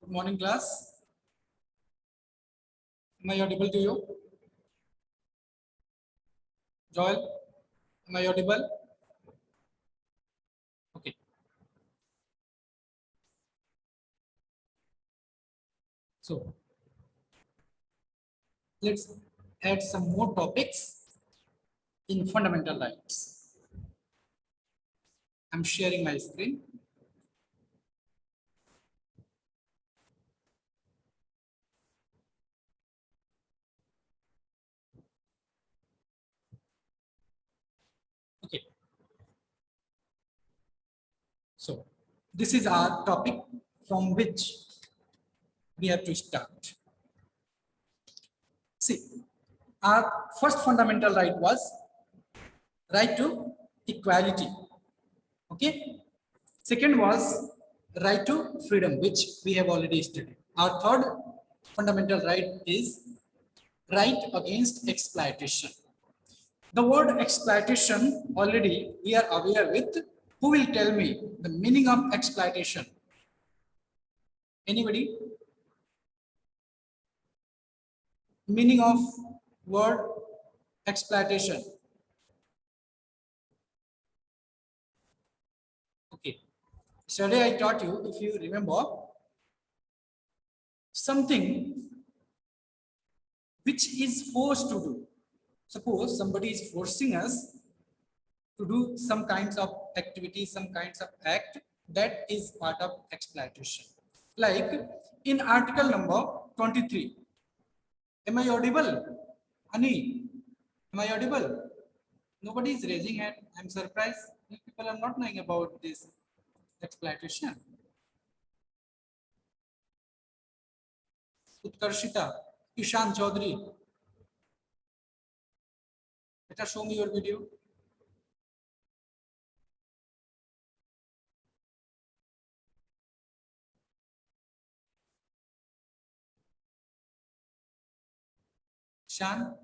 Good morning, class. Am I audible to you? Joel, am I audible? Okay. So let's add some more topics in fundamental rights. I'm sharing my screen. Okay. So this is our topic from which we have to start. See, our first fundamental right was right to equality. Okay. Second was right to freedom, which we have already studied. Our third fundamental right is right against exploitation. The word exploitation already we are aware with. Who will tell me the meaning of exploitation? Anybody? Meaning of word exploitation. Okay. Yesterday I taught you, if you remember, something which is forced to do. Suppose somebody is forcing us to do some kinds of activity, some kinds of act, that is part of exploitation. Like in article number 23. Am I audible? Ani, am I audible? Nobody is raising hand. I'm surprised. You people are not knowing about this exploitation. Utkarshita, Ishan Chaudhary. Let us show me your video. Shan.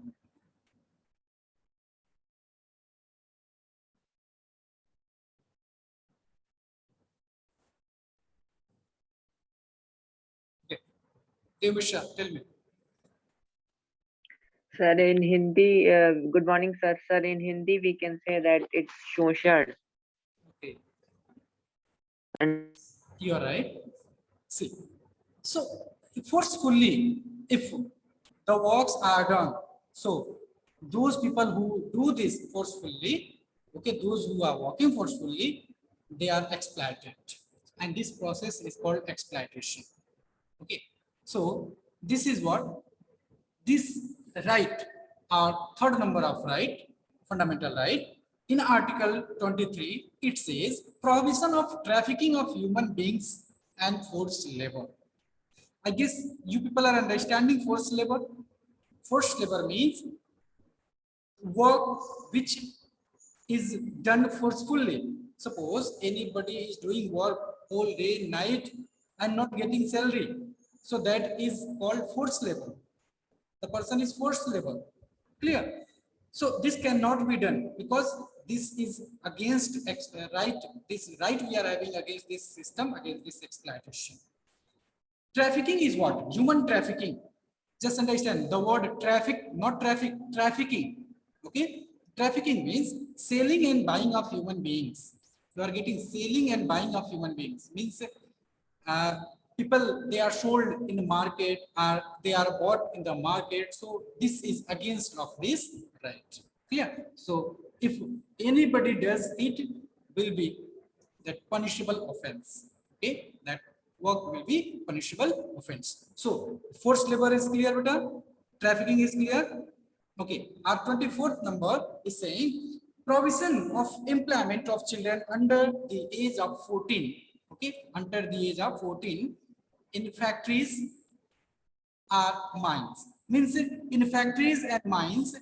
Okay. Devisha, tell me. Sir, in Hindi, good morning, sir. Sir, in Hindi, we can say that it's shoshan. Okay. And You are right. See, so forcefully, if the works are done, so those people who do this forcefully, okay, those who are working forcefully, they are exploited, and this process is called exploitation. Okay, so this is what this right, our third number of right, fundamental right. In Article 23, it says prohibition of trafficking of human beings and forced labor. I guess you people are understanding forced labor. Forced labor means work which is done forcefully. Suppose anybody is doing work whole day, night, and not getting salary. So that is called forced labor. The person is forced labor. Clear? So this cannot be done because this is against right. This right we are having against this system, against this exploitation. Trafficking is what? Human trafficking. Just understand the word traffic, not traffic, trafficking. Okay? Trafficking means selling and buying of human beings. You are getting selling and buying of human beings. Means people, they are sold in the market or they are bought in the market. So this is against of this right. Clear? So if anybody does it, will be that punishable offense. Okay, that work will be punishable offense. So forced labor is clear, beta. Trafficking is clear. Okay, our 24th number is saying provision of employment of children under the age of 14. Okay, under the age of 14 in factories or mines. Means in factories and mines,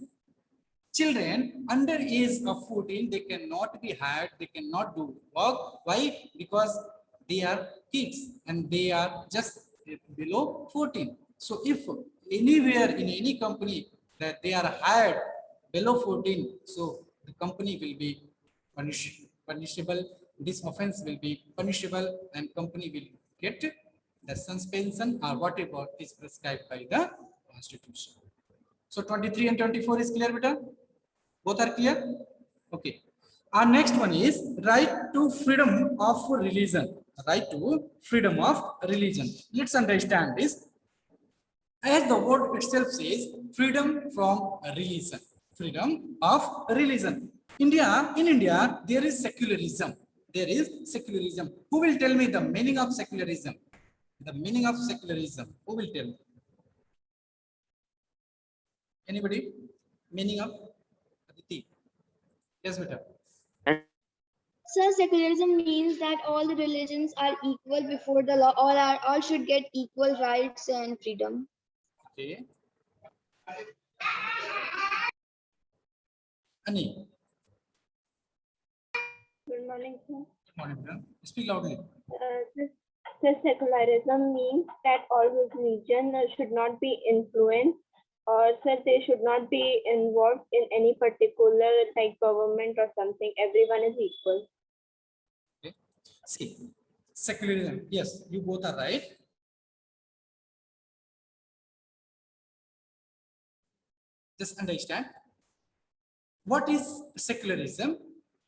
children under age of 14, they cannot be hired, they cannot do work. Why? Because they are kids and they are just below 14. So if anywhere in any company that they are hired below 14, so the company will be punishable. This offense will be punishable and company will get the suspension or whatever is prescribed by the constitution. So 23 and 24 is clear, beta? Both are clear? Okay. Our next one is right to freedom of religion. Right to freedom of religion. Let's understand this. As the word itself says, freedom from religion. Freedom of religion. In India, there is secularism. There is secularism. Who will tell me the meaning of secularism? The meaning of secularism. Who will tell me? Anybody? Meaning of Aditi? Yes, beta. Sir, secularism means that all the religions are equal before the law. All should get equal rights and freedom. Okay. Ani. Good morning, sir. Good morning, beta. Speak loudly. The secularism means that all religion should not be influenced, or sir, they should not be involved in any particular like government or something. Everyone is equal. Okay. See, secularism. Yes, you both are right. Just understand. What is secularism?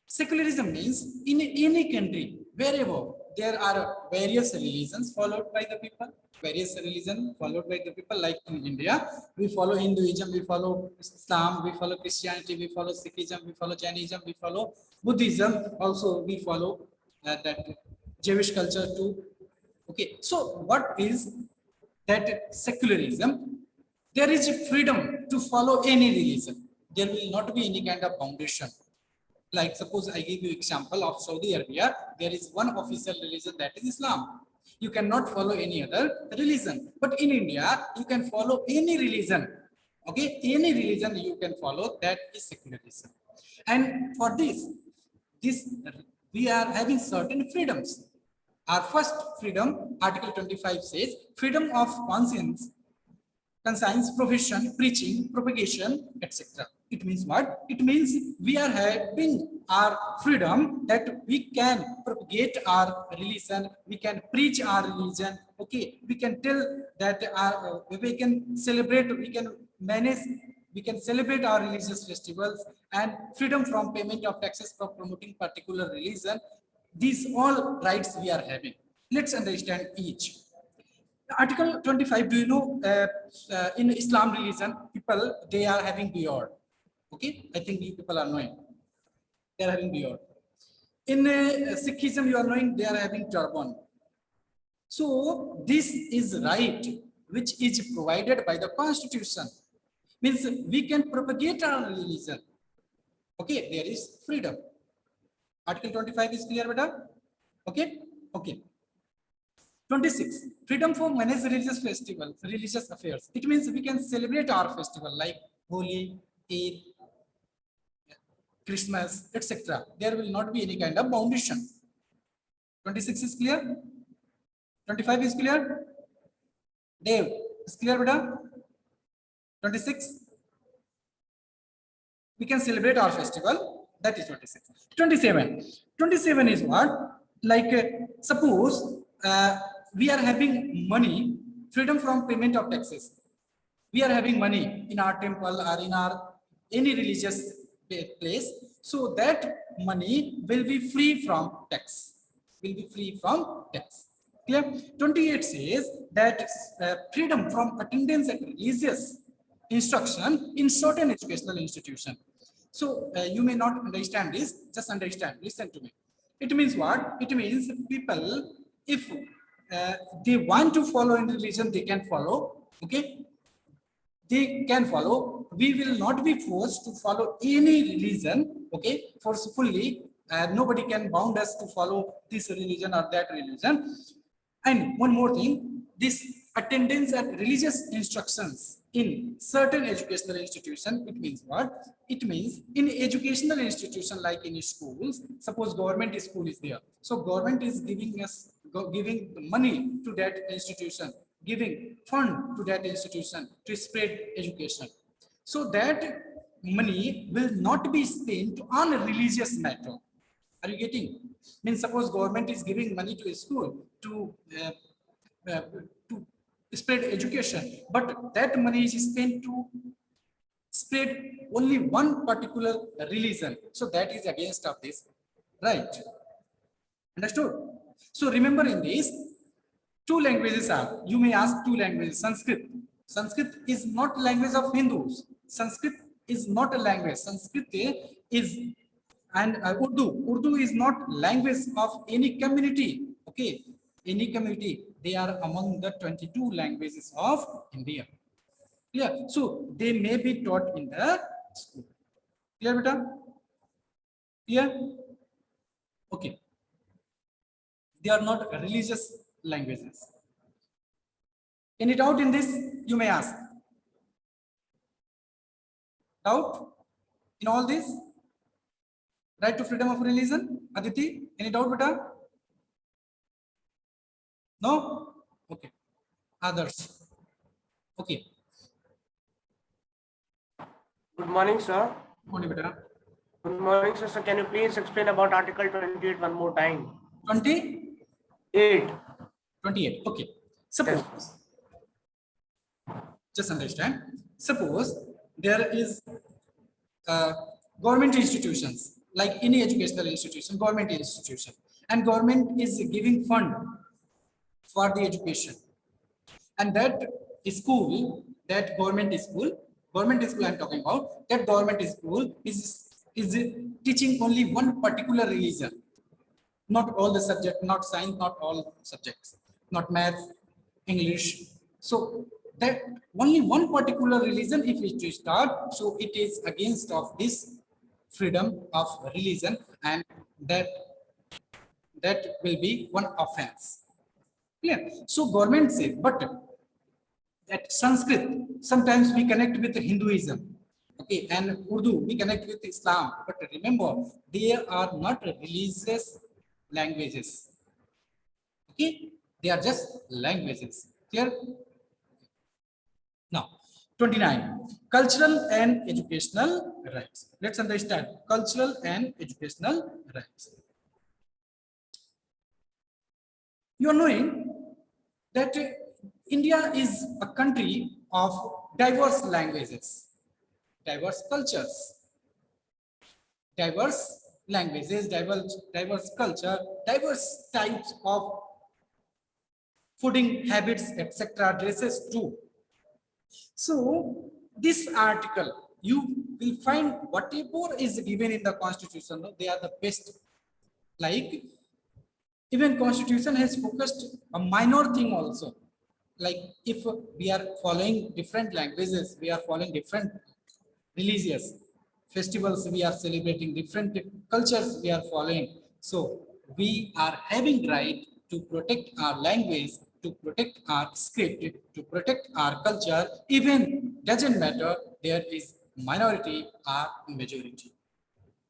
Secularism means in any country, wherever there are various religions followed by the people, like in India, we follow Hinduism, we follow Islam, we follow Christianity, we follow Sikhism, we follow Jainism, we follow Buddhism, also we follow that Jewish culture too. Okay, so what is that secularism? There is a freedom to follow any religion. There will not be any kind of foundation. Like suppose I give you example of Saudi Arabia, there is one official religion, that is Islam. You cannot follow any other religion. But in India, you can follow any religion. Okay, any religion you can follow, that is secularism. And for this we are having certain freedoms. Our first freedom, Article 25 says, freedom of conscience, profession, preaching, propagation, etc. It means what? It means we are having our freedom that we can propagate our religion, we can preach our religion. Okay, we can tell that we can celebrate, we can manage, we can celebrate our religious festivals, and freedom from payment of taxes for promoting particular religion. These all rights we are having. Let's understand each. Article 25, do you know, in Islam religion, people, they are having beard. Okay, I think you people are knowing. They are having beard. In Sikhism, you are knowing, they are having turban. So this is right, which is provided by the constitution. Means we can propagate our religion. Okay, there is freedom. Article 25 is clear, beta? Okay, okay. 26, freedom for manage religious festivals, religious affairs. It means we can celebrate our festival like Holi, Eid, Christmas, etc. There will not be any kind of foundation. 26 is clear? 25 is clear? Dave, is clear, beta? 26? We can celebrate our festival. That is 26. 27. 27 is what? Like suppose we are having money, freedom from payment of taxes. We are having money in our temple or in our any religious place, so that money will be free from tax. Will be free from tax. Clear? 28 says that freedom from attendance at religious instruction in certain educational institution. So you may not understand this. Just understand. Listen to me. It means what? It means people, if they want to follow in religion, they can follow. Okay, they can follow. We will not be forced to follow any religion. Okay, forcefully. Nobody can bound us to follow this religion or that religion. And one more thing, this attendance at religious instructions in certain educational institution, it means what? It means in educational institution like in schools, suppose government school is there. So government is giving us, giving money to that institution, giving fund to that institution to spread education. So that money will not be spent on a religious matter. Are you getting? Means suppose government is giving money to a school to to spread education, but that money is spent to spread only one particular religion. So that is against of this, right? Understood? So remember, in this, two languages are, you may ask two languages. Sanskrit is not language of Hindus. Sanskrit is not a language. Sanskrit is, and Urdu is not language of any community. Okay, any community. They are among the 22 languages of India. Yeah, so they may be taught in the school. Clear, beta? Clear? Okay. They are not religious languages. Any doubt in this? You may ask. Doubt in all this? Right to freedom of religion? Aditi, any doubt, beta? No? Okay. Others? Okay. Good morning, sir. Only beta. Good morning, sir. So can you please explain about Article 28 one more time? 28. 8. Okay. Suppose, just understand. Suppose there is government institutions, like any educational institution, government institution, and government is giving fund for the education, and that school, that government school I'm talking about, that government school is teaching only one particular religion, not all the subject, not science, not all subjects, not math, English. So that only one particular religion, if it is taught, so it is against of this freedom of religion, and that will be one offense. Clear? So government says, but that Sanskrit, sometimes we connect with Hinduism, okay, and Urdu we connect with Islam, but remember, they are not religious languages. Okay, they are just languages. Clear? Now, 29, cultural and educational rights. Let's understand cultural and educational rights. You are knowing that India is a country of diverse languages, diverse cultures, diverse languages, diverse culture, diverse types of fooding habits, etc., dresses too. So this article, you will find whatever is given in the constitution, they are the best. Like, even constitution has focused a minor thing also. Like, if we are following different languages, we are following different religious festivals, we are celebrating different cultures, we are following. So we are having right to protect our language, to protect our script, to protect our culture, even doesn't matter there is minority or majority.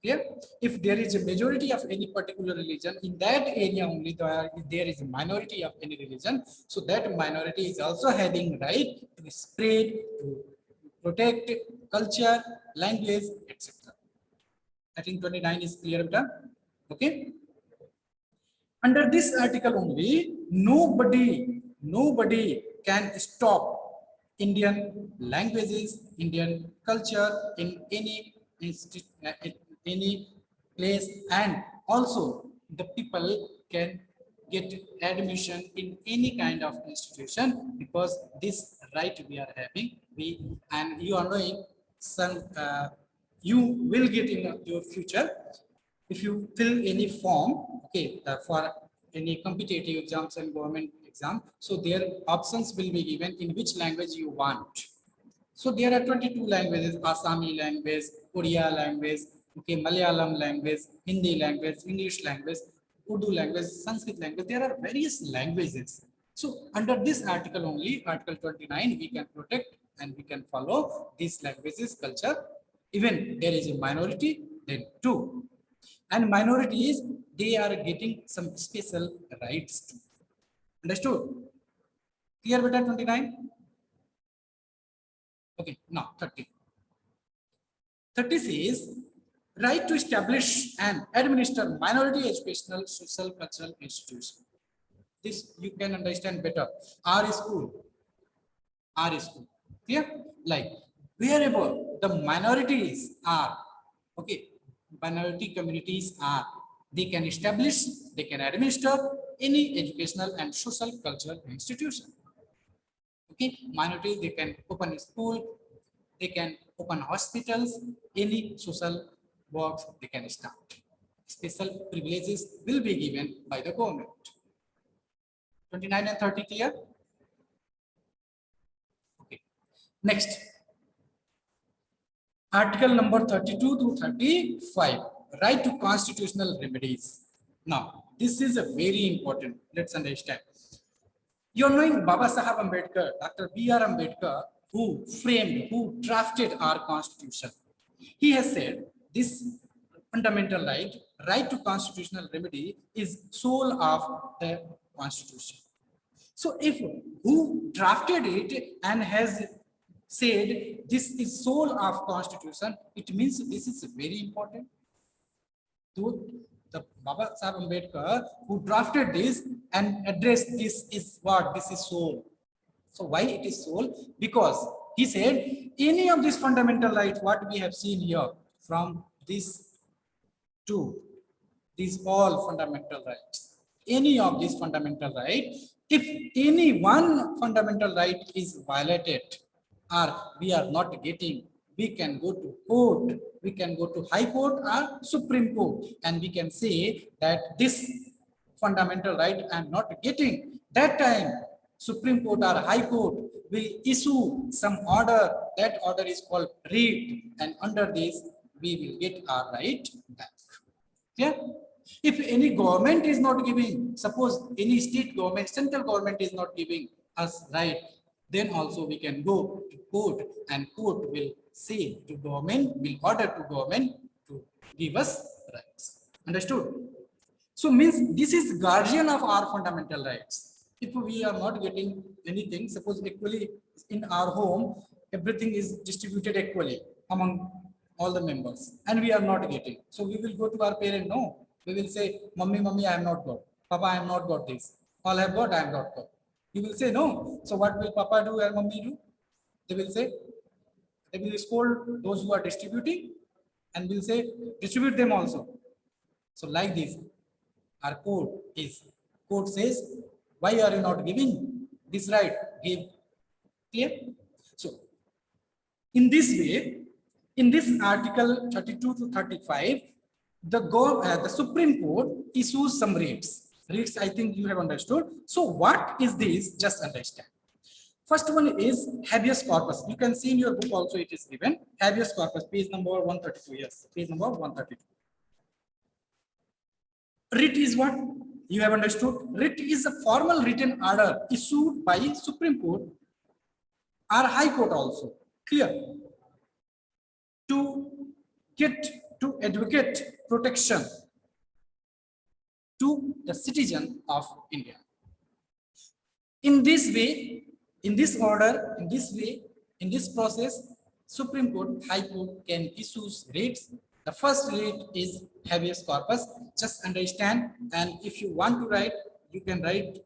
Clear? If there is a majority of any particular religion, in that area only there is a minority of any religion, so that minority is also having right to spread, to protect culture, language, etc. I think 29 is clear, beta. Okay. Under this article only, nobody can stop Indian languages, Indian culture in any any place, and also the people can get admission in any kind of institution, because this right we are having. And you are knowing some you will get in your future, if you fill any form, okay, for any competitive exams and government exam, so their options will be given in which language you want. So there are 22 languages: Assami language, Odia language, okay, Malayalam language, Hindi language, English language, Urdu language, Sanskrit language. There are various languages. So under this article only, Article 29, we can protect and we can follow these languages, culture. Even there is a minority, then too. And minorities, they are getting some special rights too. Understood? Clear, beta? 29. Okay, now 30. 30 says right to establish and administer minority educational, social, cultural institution. This you can understand better. R school. R school. Clear? Like wherever the minorities are, okay, minority communities are, they can establish, they can administer any educational and social cultural institution. Okay, minorities, they can open a school, they can open hospitals, any social works they can start. Special privileges will be given by the government. 29 and 30 clear? Okay. Next, article number 32 to 35, right to constitutional remedies. Now, this is a very important, let's understand. You're knowing Baba Sahab Ambedkar, Dr. B.R. Ambedkar, who framed, who drafted our constitution. He has said this fundamental right, right to constitutional remedy, is soul of the constitution. So if who drafted it and has said this is soul of constitution, it means this is very important. So the Baba Sahib Ambedkar who drafted this and addressed this is what? This is soul. So why it is soul? Because he said any of these fundamental rights, what we have seen here from these two, these all fundamental rights, any of these fundamental rights, if any one fundamental right is violated or we are not getting, we can go to court, we can go to High Court or Supreme Court, and we can say that this fundamental right I am not getting. That time, Supreme Court or High Court will issue some order. That order is called writ, and under this, we will get our right back. Yeah. If any government is not giving, suppose any state government, central government is not giving us right, then also we can go to court and court will say to government, will order to government to give us rights. Understood? So means this is guardian of our fundamental rights. If we are not getting anything, suppose equally in our home, everything is distributed equally among all the members and we are not getting. So we will go to our parent, no. We will say, Mummy, I am not got. Papa, I am not got this. All I have got, I am not got. You will say no. So what will Papa do and Mummy do? They will say, they will scold those who are distributing and will say, distribute them also. So like this, our court says, why are you not giving this right? Give. Clear? So in this way, in this article 32 to 35, the Supreme Court issues some writs. Writs, I think you have understood. So what is this? Just understand. First one is habeas corpus. You can see in your book also it is given. Habeas corpus, page number 132. Yes, page number 132. Writ is what? You have understood. Writ is a formal written order issued by Supreme Court or High Court also. Clear? To advocate protection to the citizen of India. In this way, in this order, in this way, in this process, Supreme Court, High Court can issue writs. The first writ is habeas corpus. Just understand, and if you want to write, you can write.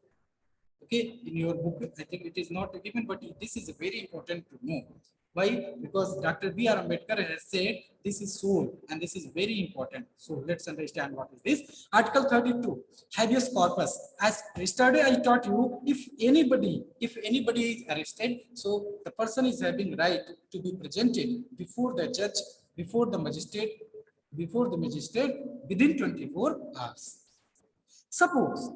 Okay, in your book, I think it is not given, but this is very important to know. Why? Because Dr. B.R. Ambedkar has said this is soul and this is very important. So let's understand what is this. Article 32, habeas corpus. As yesterday I taught you, if anybody is arrested, so the person is having right to be presented before the judge, before the magistrate within 24 hours. Suppose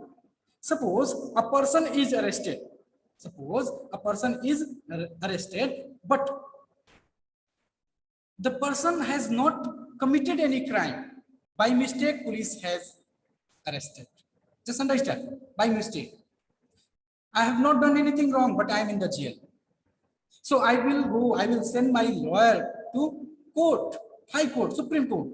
a person is arrested. But the person has not committed any crime. By mistake, police has arrested. Just understand, by mistake. I have not done anything wrong, but I am in the jail. So I will send my lawyer to court, High Court, Supreme Court.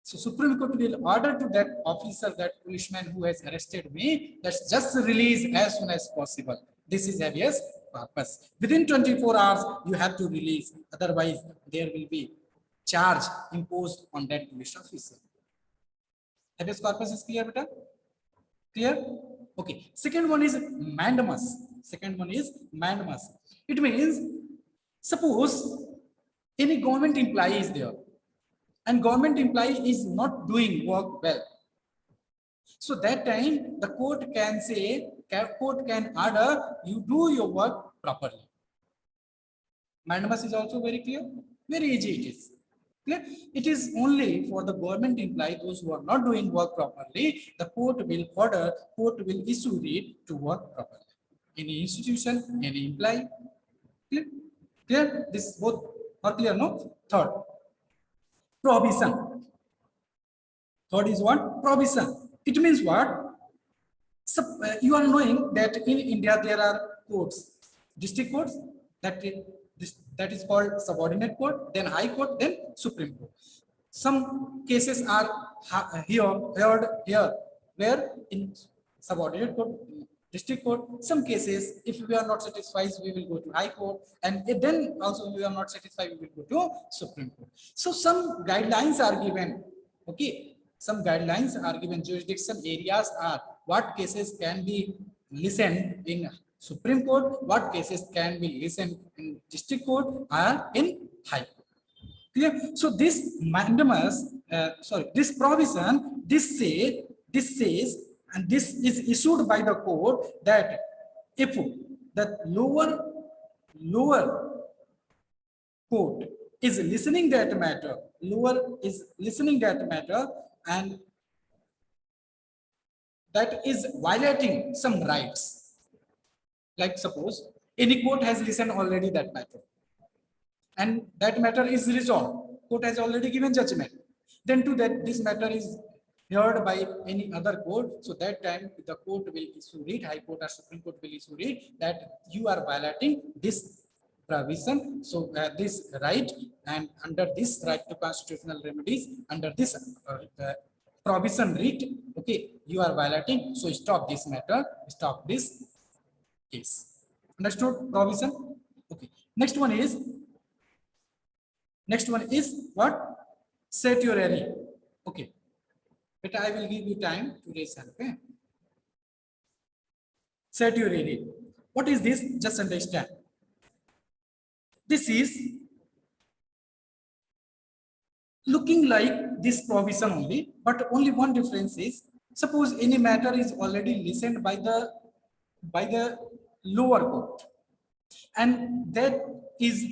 So Supreme Court will order to that officer, that policeman who has arrested me, let's just release as soon as possible. This is habeas corpus. Within 24 hours, you have to release. Otherwise, there will be charge imposed on that police officer. Habeas corpus is clear, beta? Clear? Okay. Second one is mandamus. Second one is mandamus. It means suppose any government employee is there and government employee is not doing work well. So that time the court can say, court can order you do your work properly. Mandamus is also very clear, very easy it is. Clear? It is only for the government employee, those who are not doing work properly, the court will order, court will issue it to work properly. Any institution, any employee. Clear? Clear? This both are clear, no? Third, prohibition. Third is what? Prohibition. It means what? You are knowing that in India there are courts, district courts, that is called subordinate court, then high court, then Supreme Court. Some cases are heard here, where in subordinate court, district court, some cases, if we are not satisfied, we will go to high court, and then also we are not satisfied, we will go to Supreme Court. So some guidelines are given, okay, some guidelines are given, jurisdiction areas are what cases can be listened in Supreme Court, what cases can be listened in district court or in high court. Clear? So this mandamus, this provision, this says, and this is issued by the court that if the lower court is listening that matter, and that is violating some rights. Like suppose any court has listened already that matter, and that matter is resolved. Court has already given judgment. Then to that this matter is heard by any other court. So that time the court will issue it, high court or Supreme Court will issue it that you are violating this provision. So this right, and under this right to constitutional remedies, under this provision writ, okay, you are violating. So stop this matter, stop this case. Understood? Provision. Okay. Next one is what? Certiorari. Okay. But I will give you time to raise hand. Okay. Certiorari. What is this? Just understand. This is looking like this provision only, but only one difference is, suppose any matter is already listened by the lower court, and that is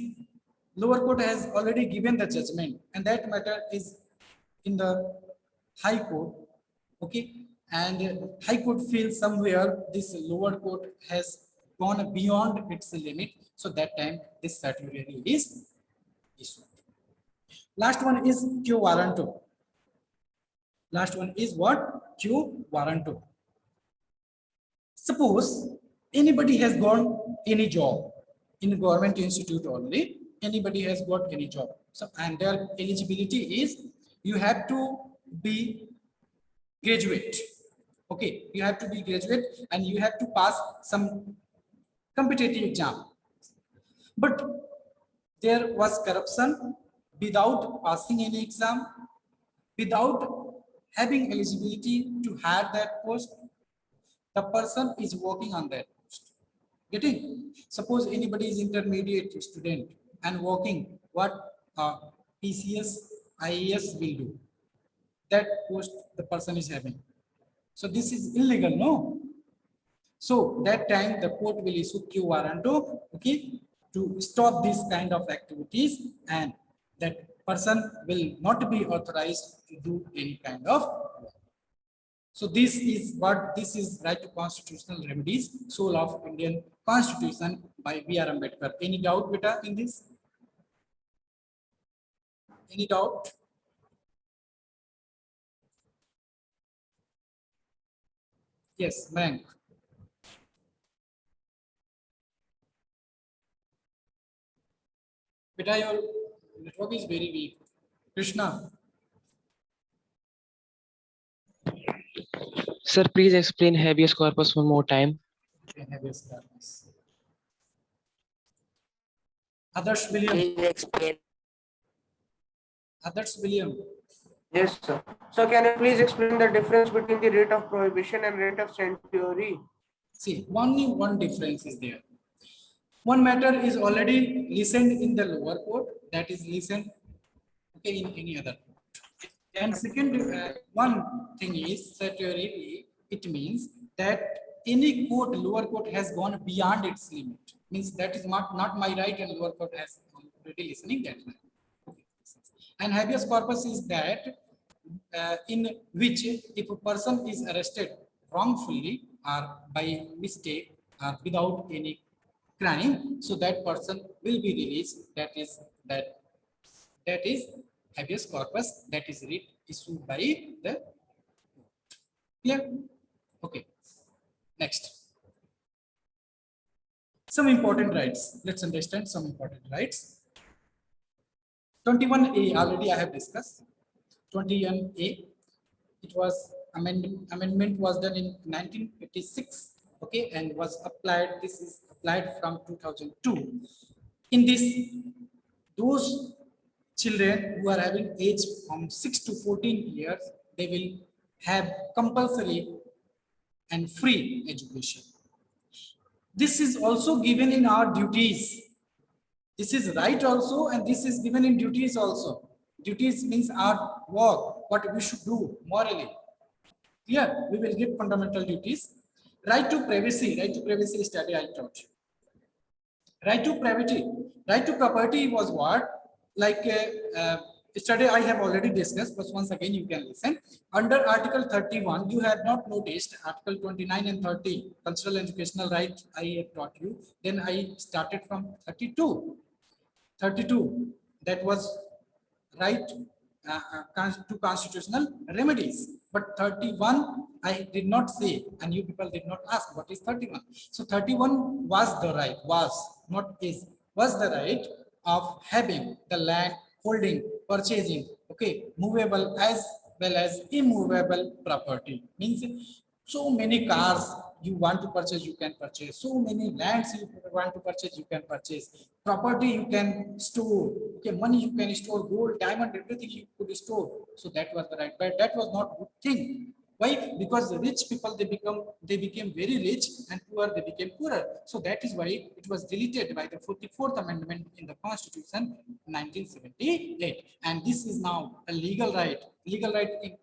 lower court has already given the judgment, and that matter is in the high court, okay, and high court feels somewhere this lower court has gone beyond its limit, so that time this certiorari is issued. Last one is quo warranto. Last one is what? Quo warranto. Suppose anybody has gone any job in government institute only, anybody has got any job. So, and their eligibility is you have to be graduate. Okay, you have to be graduate and you have to pass some competitive exam. But there was corruption without passing any exam, without having eligibility to have that post, the person is working on that post. Getting? Suppose anybody is intermediate student and working, what PCS, IAS will do. That post the person is having. So this is illegal, no? So that time the court will issue quo warranto, okay, to stop this kind of activities, and that person will not be authorized to do any kind of work. So this is what, this is right to constitutional remedies, soul of Indian Constitution by B.R. Ambedkar. Any doubt, beta, in this? Any doubt? Yes, Mayank. Beta, your network is very weak. Krishna. Sir, please explain habeas corpus one more time. Okay, habeas corpus. Adarsh William. Please explain. Adarsh William. Yes, sir. So can you please explain the difference between the rate of prohibition and rate of sanctuary? See, only one difference is there. One matter is already listened in the lower court, that is listened, okay, in any other court. And second, one thing is certiorari, it means that any court, lower court has gone beyond its limit. Means that is not my right and lower court has already listening that right. Okay. And habeas corpus is that in which if a person is arrested wrongfully or by mistake or without any crime, so that person will be released. That is habeas corpus, that is issued by the clear. Okay, next, some important rights. Let's understand some important rights. 21A already I have discussed. 21A, it was amendment was done in 1956, okay, and was applied, this is applied from 2002. In this, those children who are having age from 6 to 14 years, they will have compulsory and free education. This is also given in our duties. This is right also, and this is given in duties also. Duties means our work, what we should do morally. Here we will get fundamental duties. Right to privacy study I taught you. Right to property was what? Like study I have already discussed, but once again you can listen. Under Article 31, you have not noticed Article 29 and 30, cultural and educational rights I have taught you. Then I started from 32. 32, that was right to constitutional remedies. But 31, I did not say, and you people did not ask what is 31. So 31 was the right, was the right of having the land, holding, purchasing, okay, movable as well as immovable property. Means so many cars you want to purchase, you can purchase. So many lands you want to purchase, you can purchase. Property you can store. Okay, money you can store, gold, diamond, everything you could store. So that was the right, but that was not good thing. Why? Because the rich people they became very rich, and poor they became poorer. So that is why it was deleted by the 44th Amendment in the Constitution 1978. And this is now a legal right.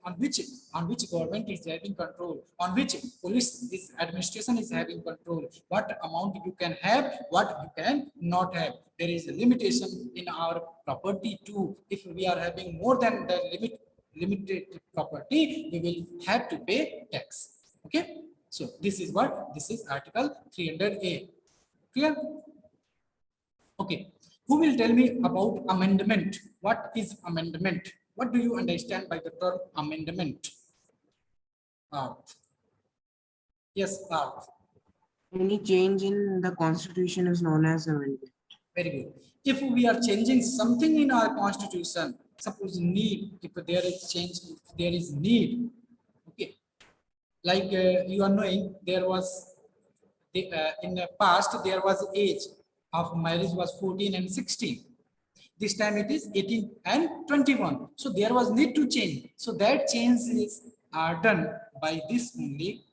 On which government is having control, on which police this administration is having control, what amount you can have, what you can not have. There is a limitation in our property too. If we are having more than the limited property, we will have to pay tax. Okay, so this is what, this is Article 300A. Clear? Okay, who will tell me about amendment? What is amendment? What do you understand by the term amendment? Yes, Any change in the constitution is known as amendment. very good. If we are changing something in our constitution, suppose need, if there is change, if there is need, okay, like you are knowing, there was in the past there was age of marriage was 14 and 16. This time it is 18 and 21. So there was need to change. So that change is done by this only,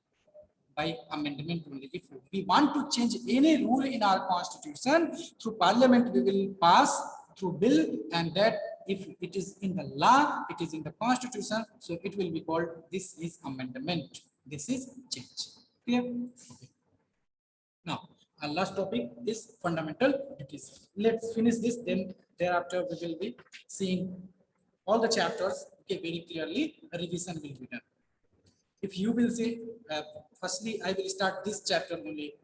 by amendment only. If we want to change any rule in our constitution, through parliament we will pass through bill, and that if it is in the law, it is in the constitution, so it will be called, this is amendment. This is change. Clear? Okay. Now, our last topic is fundamental duties. Let's finish this, then thereafter we will be seeing all the chapters, okay, very clearly. A revision will be done. If you will say, firstly, I will start this chapter only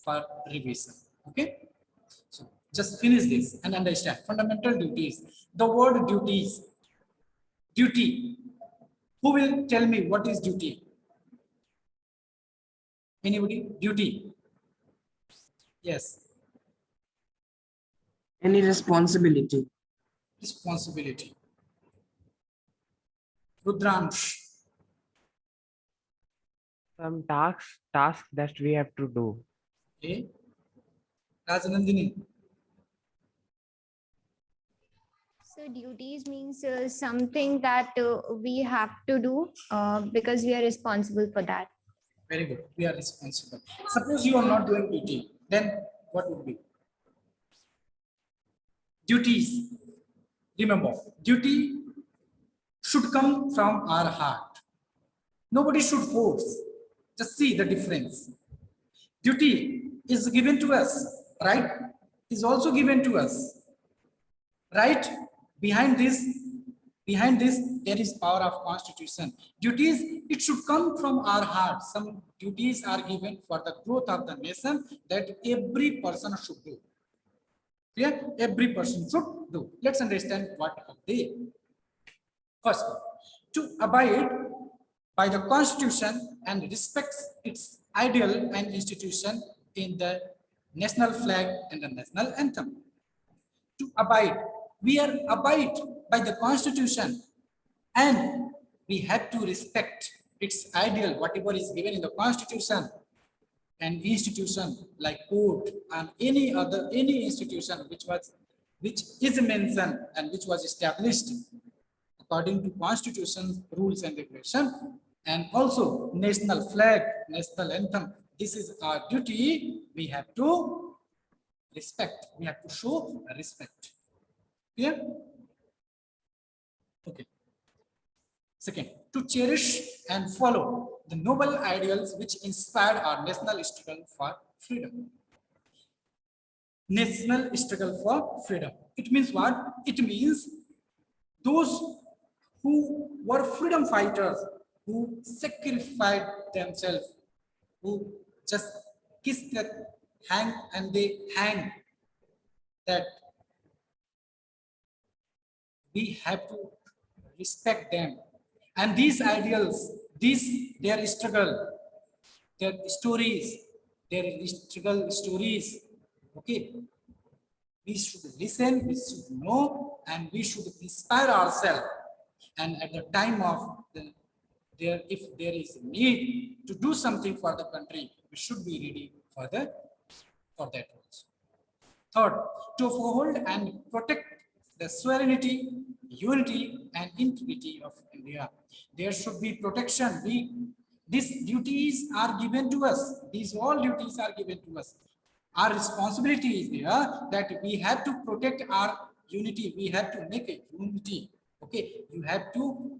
for revision. Okay, so just finish this and understand fundamental duties. The word duties, duty. Who will tell me what is duty? Anybody? Duty. Yes. Any responsibility. Responsibility. Rudransh. Some tasks that we have to do. Okay. Rajanandini. So duties means something that we have to do because we are responsible for that. Very good. We are responsible. Suppose you are not doing duty, then what would be? Duties. Remember, duty should come from our heart. Nobody should force. Just see the difference. Duty is given to us, right? Is also given to us, right? Behind this, there is power of constitution. Duties, it should come from our heart. Some duties are given for the growth of the nation that every person should do. Clear? Every person should do. Let's understand what are they. First, to abide by the constitution and respect its ideal and institution in the national flag and the national anthem. To abide, we are abide by the constitution and we have to respect its ideal, whatever is given in the constitution and institution like court and any institution which is mentioned and which was established according to constitution rules and regulation, and also national flag, national anthem. This is our duty. We have to respect. We have to show respect. Clear? Okay. Second, to cherish and follow the noble ideals which inspired our national struggle for freedom. National struggle for freedom. It means what? It means those who were freedom fighters, who sacrificed themselves, who just kissed their hand and they hang, that we have to respect them. And these ideals, their struggle, their stories, okay, we should listen, we should know, and we should inspire ourselves. And at the time of if there is a need to do something for the country, we should be ready for that also. Third, to uphold and protect the sovereignty, unity, and integrity of India. There should be protection. These duties are given to us. These all duties are given to us. Our responsibility is there that we have to protect our unity. We have to make a unity. Okay, you have to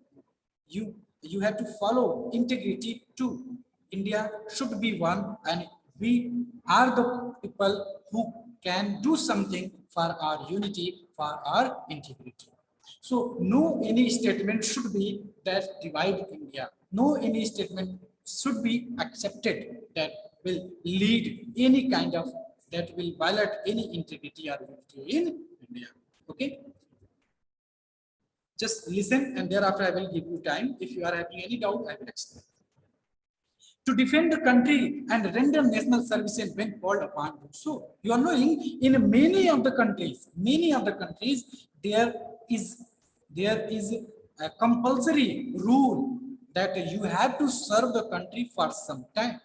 follow integrity too. India should be one, and we are the people who can do something for our unity, for our integrity. So no any statement should be that divide India. No any statement should be accepted that will lead any kind of, that will violate any integrity or unity in India. Okay. Just listen and thereafter I will give you time. If you are having any doubt, I will explain. To defend the country and render national services when called upon. So you are knowing in many of the countries, there is a compulsory rule that you have to serve the country for some time.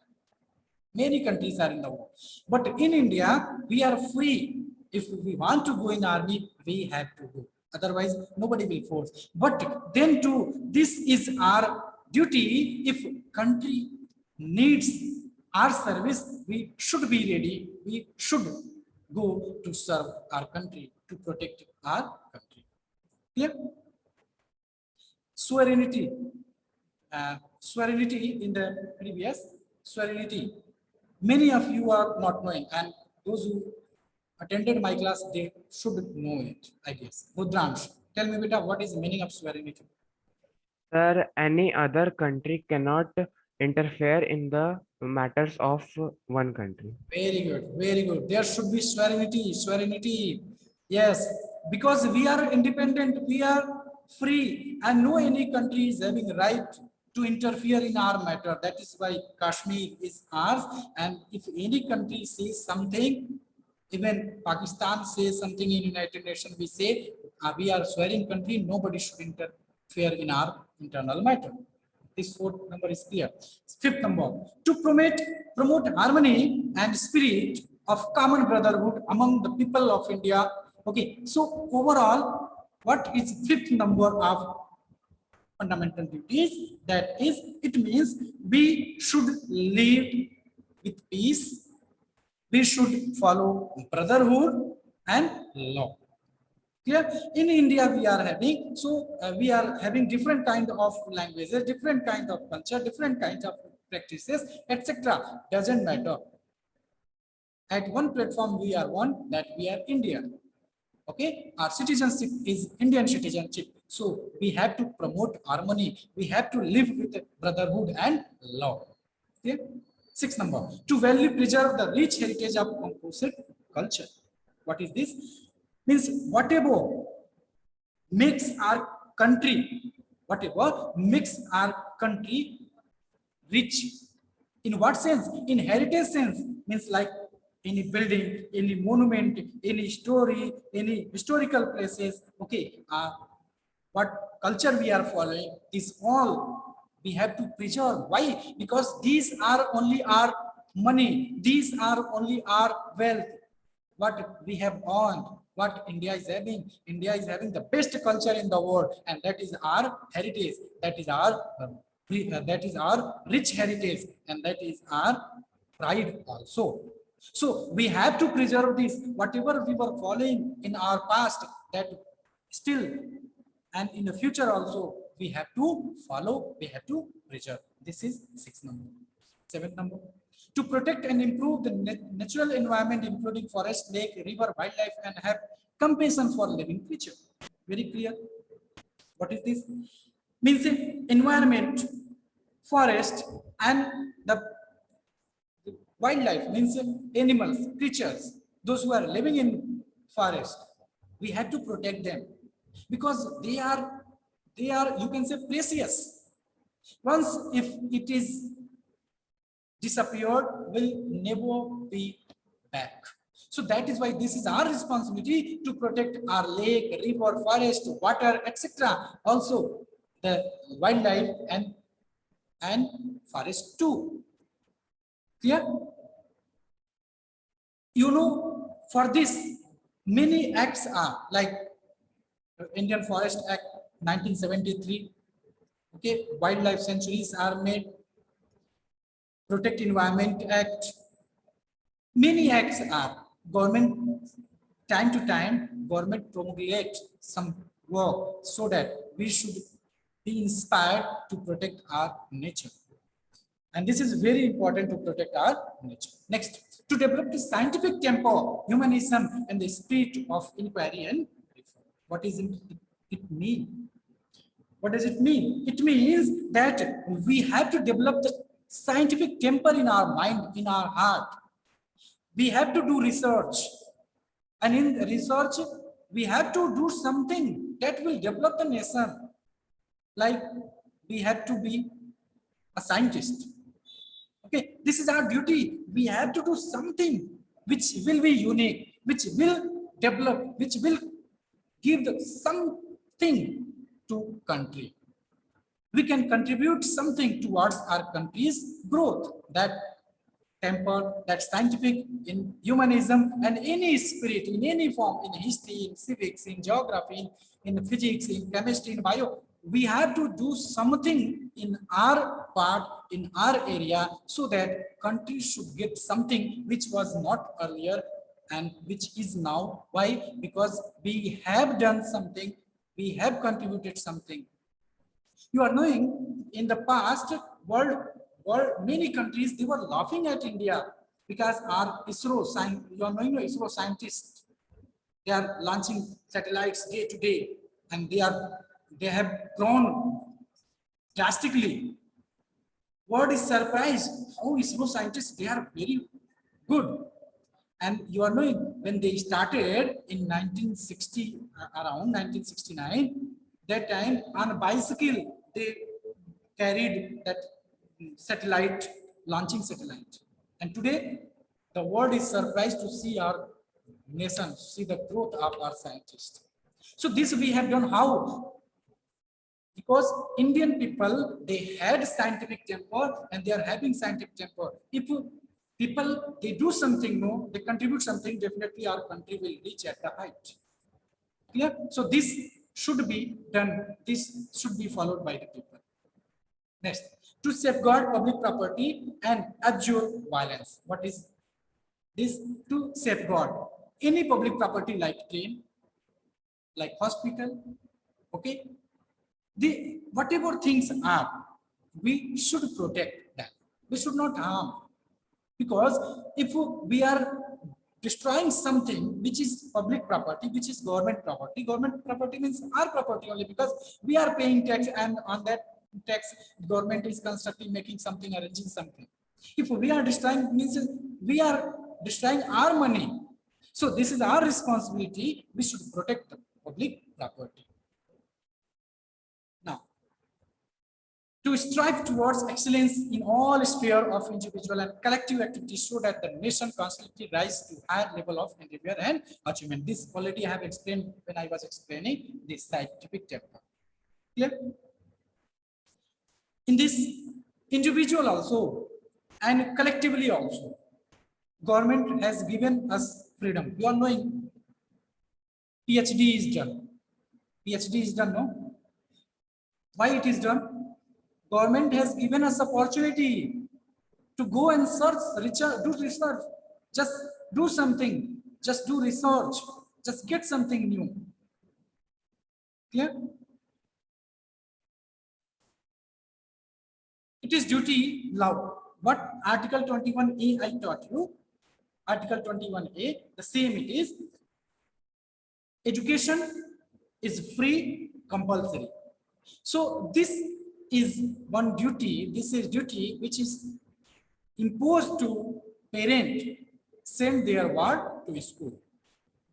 Many countries are in the war, but in India we are free. If we want to go in army, we have to go. Otherwise, nobody will force. But then too, this is our duty. If country needs our service, we should be ready. We should go to serve our country, to protect our country. Clear? Sovereignty. Sovereignty in the previous sovereignty. Many of you are not knowing, and those who attended my class, they should know it, I guess. Rudransh, tell me, beta, what is the meaning of sovereignty? Sir, any other country cannot interfere in the matters of one country. Very good, very good. There should be sovereignty. Yes, because we are independent, we are free, and no any country is having right to interfere in our matter. That is why Kashmir is ours. And if any country says something, even Pakistan says something in United Nations, we say we are sovereign country, nobody should interfere in our internal matter. This fourth number is clear. Fifth number, to promote harmony and spirit of common brotherhood among the people of India. Okay, so overall, What is fifth number of fundamental duties? That is, it means we should live with peace. We should follow brotherhood and law. Here in India, we are having, we are having different kind of languages, different kind of culture, different kinds of practices, etc. Doesn't matter. At one platform, we are one, that we are India. Okay, our citizenship is Indian citizenship. So we have to promote harmony. We have to live with brotherhood and love. Okay. Sixth number, to value preserve the rich heritage of composite culture. What is this? Means whatever makes our country, rich. In what sense? In heritage sense, means like any building, any monument, any story, any historical places. Okay, what culture we are following is all we have to preserve. Why? Because these are only our money. These are only our wealth. What we have earned, what India is having. India is having the best culture in the world, and that is our heritage. That is our rich heritage, and that is our pride also. So we have to preserve this. Whatever we were following in our past, that still and in the future also we have to follow. We have to preserve. This is sixth number. Seventh number, to protect and improve the natural environment, including forest, lake, river, wildlife, and have compassion for living creature. Very clear. What is this? Means environment, forest, and the wildlife, means animals, creatures, those who are living in forest. We have to protect them because they are, you can say, precious. Once if it is disappeared, will never be back. So that is why this is our responsibility to protect our lake, river, forest, water, etc. Also the wildlife and forest too. Clear? You know, for this many acts are like Indian Forest Act 1973. Okay, wildlife sanctuaries are made. Protect Environment Act. Many acts are. Government, time to time, government promulgate some work so that we should be inspired to protect our nature. And this is very important, to protect our nature. Next, to develop the scientific tempo, humanism, and the spirit of inquiry and reform. What does it mean? What does it mean? It means that we have to develop the scientific temper in our mind, in our heart. We have to do research. And in research, we have to do something that will develop the nation. Like we have to be a scientist. Okay, this is our duty. We have to do something which will be unique, which will develop, which will give something to country. We can contribute something towards our country's growth. That temper, that scientific, in humanism, and any spirit, in any form, in history, in civics, in geography, in physics, in chemistry, in bio, we have to do something in our part, in our area, so that country should get something which was not earlier and which is now. Why? Because we have done something, we have contributed something. You are knowing, in the past, world many countries, they were laughing at India because our ISRO, you are knowing, ISRO scientists, they are launching satellites day to day, and they have grown drastically. World is surprised how ISRO scientists, they are very good. And you are knowing, when they started in 1960, around 1969, that time on a bicycle, they carried that satellite, launching satellite. And today, the world is surprised to see our nation, see the growth of our scientists. So this we have done how? Because Indian people, they had scientific temper and they are having scientific temper. If people, they do something, no, they contribute something, definitely our country will reach at the height. Clear? So this should be done. This should be followed by the people. Next, to safeguard public property and abjure violence. What is this? To safeguard any public property like train, like hospital, okay? The whatever things are, we should protect them. We should not harm. Because if we are destroying something which is public property, which is government property means our property only, because we are paying tax, and on that tax government is constructing, making something, arranging something. If we are destroying, means we are destroying our money. So this is our responsibility. We should protect the public property. Now, to strive towards excellence in all sphere of individual and collective activities so that the nation constantly rise to higher level of endeavor and achievement. This already I have explained when I was explaining this scientific chapter. Clear? In this individual also and collectively also, government has given us freedom. You are knowing PhD is done. PhD is done, no? Why it is done? Government has given us opportunity to go and search, do research, just do something, just do research, just get something new. Clear? It is duty law. What Article 21A I taught you? Article 21A, the same it is. Education is free, compulsory. So this is one duty. This is duty which is imposed to parent, send their word to school.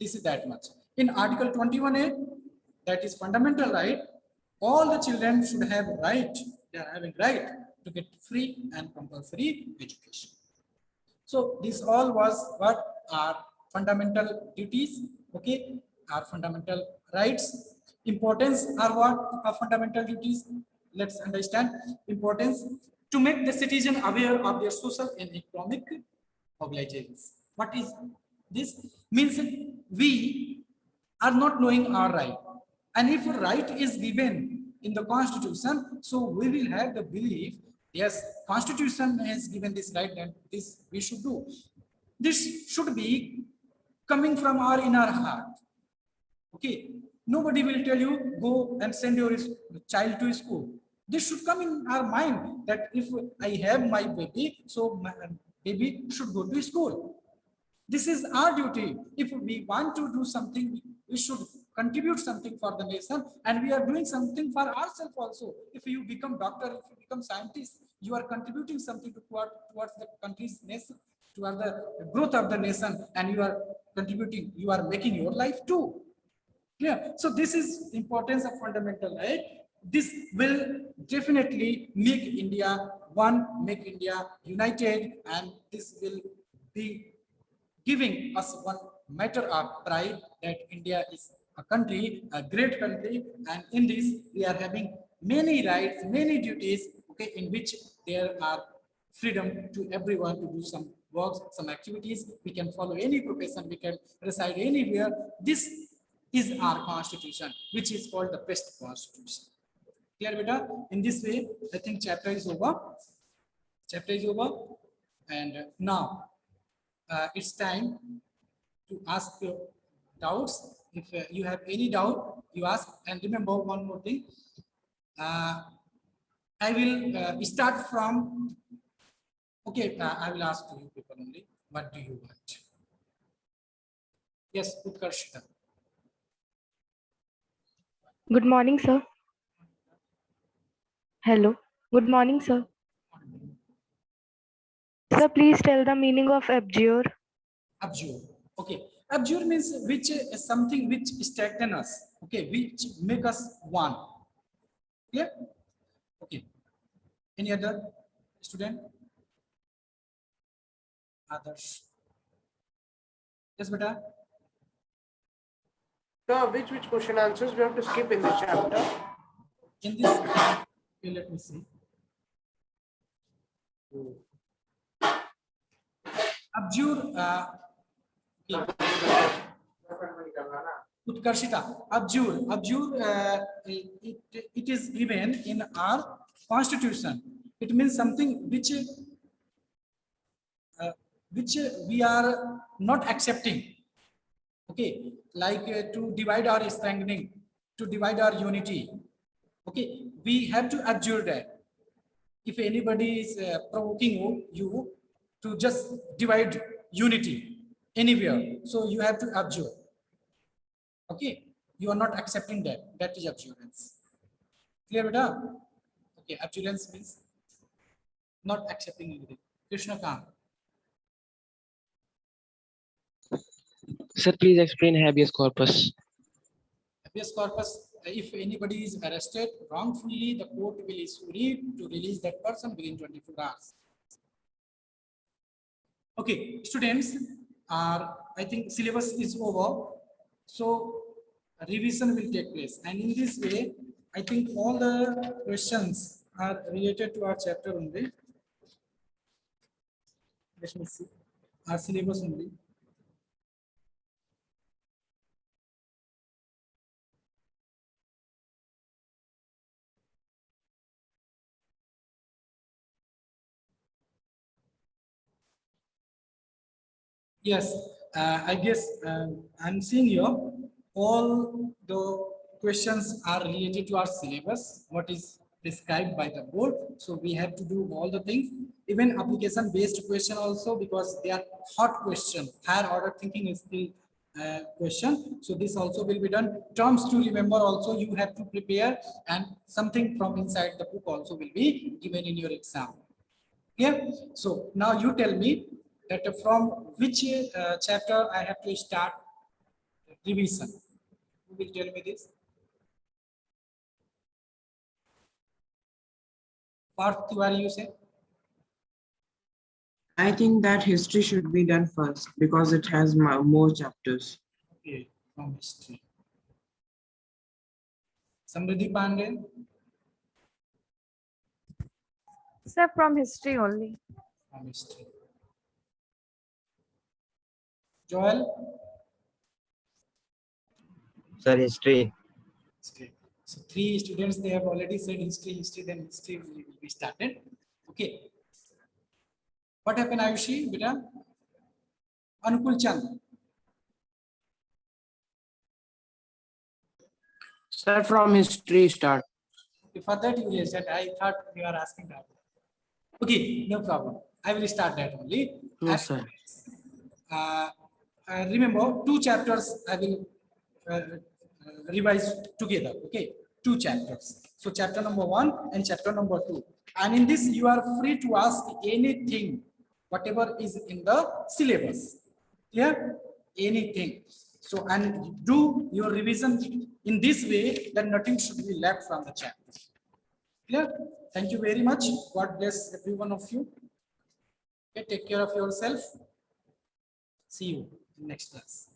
This is that much. In Article 21A, that is fundamental right. All the children should have right. They are having right to get free and compulsory education. So this all was what are fundamental duties. Okay, our fundamental rights. Importance are what are fundamental duties. Let's understand importance to make the citizen aware of their social and economic obligations. What is this? Means we are not knowing our right, and if a right is given in the Constitution, so we will have the belief, yes, Constitution has given this right, and this we should do. This should be coming from our inner heart. Okay, nobody will tell you go and send your child to school. This should come in our mind that if I have my baby, so my baby should go to school. This is our duty. If we want to do something, we should contribute something for the nation, and we are doing something for ourselves also. If you become doctor, if you become scientist, you are contributing something towards the country's nation, towards the growth of the nation, and you are contributing, you are making your life too. Yeah, so this is importance of fundamental right. This will definitely make India one, make India united, and this will be giving us one matter of pride that India is a country, a great country, and in this we are having many rights, many duties, okay, in which there are freedom to everyone to do some works, some activities. We can follow any profession, we can reside anywhere. This is our constitution, which is called the best constitution. Clear, beta? In this way, I think chapter is over. Chapter is over, and now it's time to ask your doubts. If you have any doubt, you ask. And remember one more thing. I will start from. Okay, I will ask to you people only. What do you want? Yes, Utkarshita. Good morning, sir. Hello. Good morning, sir. Sir, please tell the meaning of abjure. Abjure. Okay. Abjure means which is something which strengthens us. Okay, which make us one. Clear? Okay. Any other student? Others? Yes, beta. So which question answers we have to skip in the chapter? In this, okay, let me see. Abjure. Okay. Utkarshita, abjure, it is given in our constitution. It means something which we are not accepting. Okay, like to divide our strengthening, to divide our unity. Okay, we have to abjure that. If anybody is provoking you to just divide unity anywhere, so you have to abjure. Okay, you are not accepting that. That is abjurance. Clear, beta? Okay, abjurance means not accepting anything. Krishna Kant. Sir, please explain habeas corpus. Habeas corpus, if anybody is arrested wrongfully, the court will issue writ to release that person within 24 hours. Okay, students, I think syllabus is over. So revision will take place. And in this way, I think all the questions are related to our chapter only. Let me see. Our syllabus only. Yes, I guess I'm seeing here all the questions are related to our syllabus, what is prescribed by the board. So we have to do all the things, even application based question also, because they are hot question, higher order thinking is the question. So this also will be done. Terms to remember also you have to prepare, and something from inside the book also will be given in your exam. Yeah. So now you tell me that from which chapter I have to start revision. Who will tell me this? Parth Tiwari, you say? I think that history should be done first because it has more chapters. Okay, from history. Samriddhi Pandey? Sir, from history only. From history. Joel? Sir, history. History. So 3 students, they have already said history, then history will be started. Okay. What happened, Ayushi, beta? Anukul Chand. Sir, from history start. For that you raised that. I thought you are asking that. Okay, no problem. I will start that only. Yes, sir. Remember, 2 chapters I will revise together. Okay, 2 chapters. So chapter number 1 and chapter number 2. And in this, you are free to ask anything, whatever is in the syllabus. Clear? Anything. So, and do your revision in this way, then nothing should be left from the chapter. Clear? Thank you very much. God bless every one of you. Okay, take care of yourself. See you in next class.